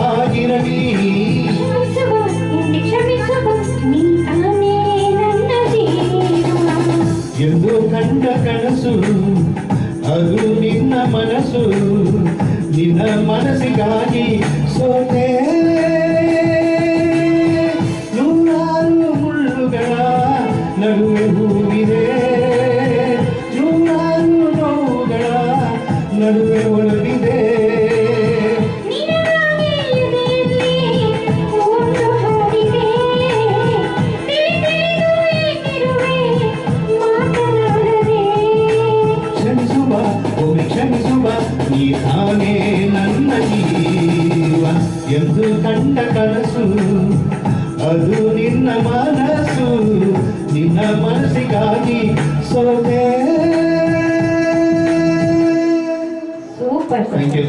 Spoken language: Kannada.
ಆಗಿರಲಿ ಎಂದು ಕಂಡ ಕನಸು ಅದು ನಿನ್ನ ಮನಸ್ಸು ನಿನ್ನ ಮನಸ್ಸಿಗಾಗಿ ಸೋತೆ ನೂರಾರು ಮುಳ್ಳುಗಳ ನಡುವೆ ಹೂವಿದೆ ನೂರಾರು ನೋವುಗಳ ನಡುವೆ ಒಳಗಿದೆ ಕ್ಷಮಿಸುವ ನೀ ತಾನೇ ನನ್ನ ಜೀವ ಎಂದು ಕಂಡ ಕನಸು ಅದು ನಿನ್ನ ಮನಸ್ಸು ನಿನ್ನ ಮನಸ್ಸಿಗಾಗಿ ಸೋತೆ. ಸೂಪರ್. Thank you.